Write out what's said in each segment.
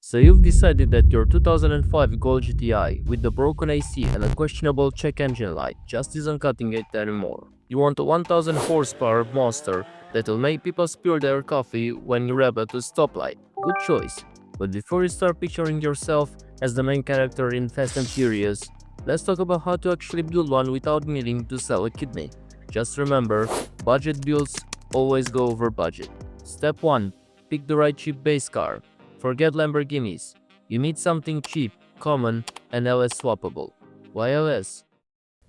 So you've decided that your 2005 Gold GTI with the broken AC and a questionable check engine light just isn't cutting it anymore. You want a 1000 horsepower monster that'll make people spill their coffee when you rev at a stoplight. Good choice. But before you start picturing yourself as the main character in Fast and Furious, let's talk about how to actually build one without needing to sell a kidney. Just remember, budget builds always go over budget. Step 1. Pick the right cheap base car. Forget Lamborghinis. You need something cheap, common, and LS swappable. Why LS?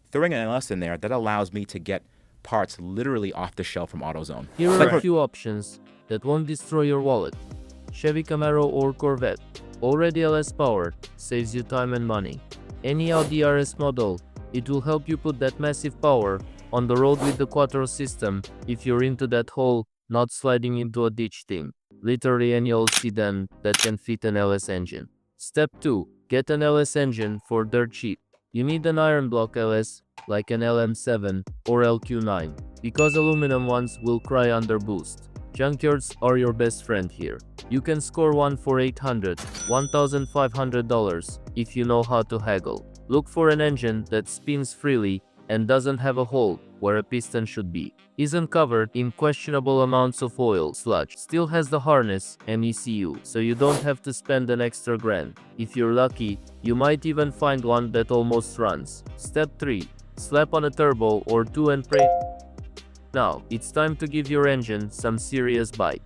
Throwing an LS in there, that allows me to get parts literally off the shelf from AutoZone. Here are a few options that won't destroy your wallet. Chevy Camaro or Corvette. Already LS powered, saves you time and money. Any Audi RS model, it will help you put that massive power on the road with the Quattro system if you're into that whole not sliding into a ditch thing. Literally any old sedan that can fit an LS engine. Step 2. Get an LS engine for dirt cheap. You need an iron block LS like an LM7 or LQ9 because aluminum ones will cry under boost. Junkyards are your best friend here. You can score one for $800, $1,500 if you know how to haggle. Look for an engine that spins freely and doesn't have a hole where a piston should be, isn't covered in questionable amounts of oil sludge, still has the harness and ECU, so you don't have to spend an extra grand. If you're lucky, you might even find one that almost runs. Step 3. Slap on a turbo or two and pray. Now, it's time to give your engine some serious bite.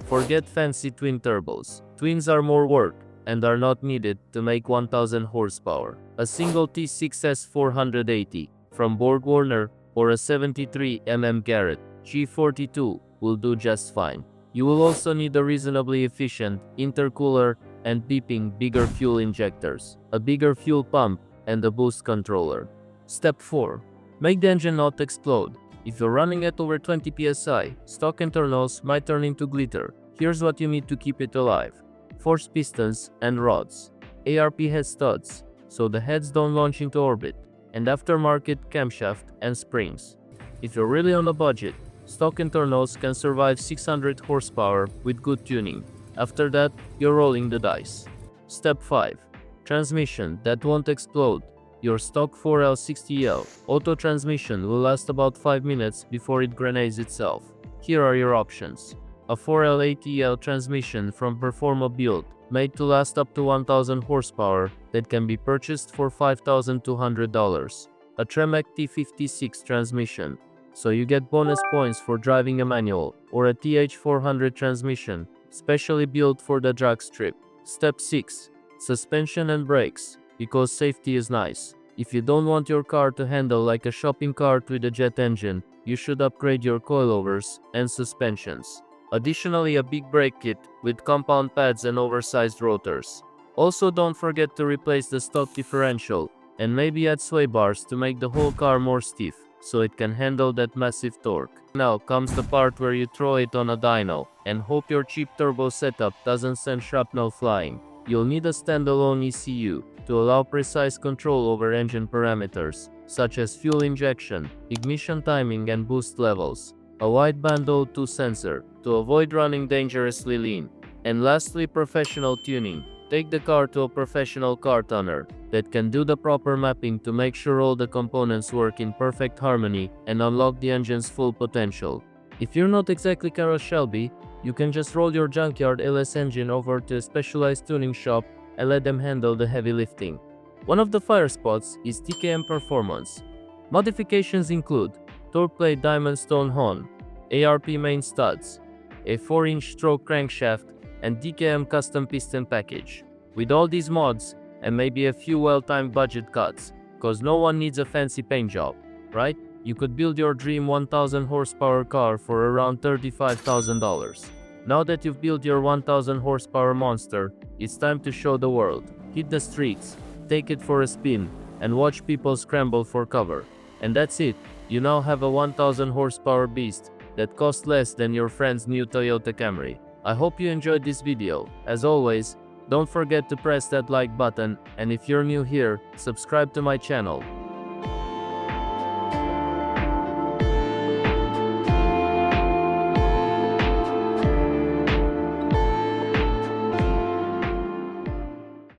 Forget fancy twin turbos. Twins are more work and are not needed to make 1000 horsepower. A single T6S 480 from Borg Warner or a 73mm Garrett G42 will do just fine. You will also need a reasonably efficient intercooler and beeping bigger fuel injectors, a bigger fuel pump, and a boost controller. Step 4. Make the engine not explode. If you're running at over 20 psi, stock internals might turn into glitter. Here's what you need to keep it alive. Forced pistons and rods. ARP has studs, so the heads don't launch into orbit, and aftermarket camshaft and springs. If you're really on a budget, stock internals can survive 600 horsepower with good tuning. After that, you're rolling the dice. Step 5. Transmission that won't explode. Your stock 4L60L auto transmission will last about 5 minutes before it grenades itself. Here are your options. A 4L80L transmission from Performa Build, made to last up to 1000 horsepower that can be purchased for $5,200. A Tremec T56 transmission, so you get bonus points for driving a manual, or a TH400 transmission, specially built for the drag strip. Step 6. Suspension and brakes, because safety is nice. If you don't want your car to handle like a shopping cart with a jet engine, you should upgrade your coilovers and suspensions. Additionally, a big brake kit with compound pads and oversized rotors. Also, don't forget to replace the stock differential and maybe add sway bars to make the whole car more stiff so it can handle that massive torque. Now comes the part where you throw it on a dyno and hope your cheap turbo setup doesn't send shrapnel flying. You'll need a standalone ECU to allow precise control over engine parameters such as fuel injection, ignition timing, and boost levels. A wideband O2 sensor to avoid running dangerously lean. And lastly, professional tuning. Take the car to a professional car tuner that can do the proper mapping to make sure all the components work in perfect harmony and unlock the engine's full potential. If you're not exactly Carroll Shelby, you can just roll your junkyard LS engine over to a specialized tuning shop and let them handle the heavy lifting. One of the fire spots is TKM Performance. Modifications include torque plate diamond stone horn, ARP main studs, a 4-inch stroke crankshaft, and DKM custom piston package. With all these mods, and maybe a few well-timed budget cuts, cause no one needs a fancy paint job, right? You could build your dream 1000 horsepower car for around $35,000. Now that you've built your 1000 horsepower monster, it's time to show the world. Hit the streets, take it for a spin, and watch people scramble for cover. And that's it. You now have a 1000 horsepower beast that costs less than your friend's new Toyota Camry. I hope you enjoyed this video. As always, don't forget to press that like button, and if you're new here, subscribe to my channel.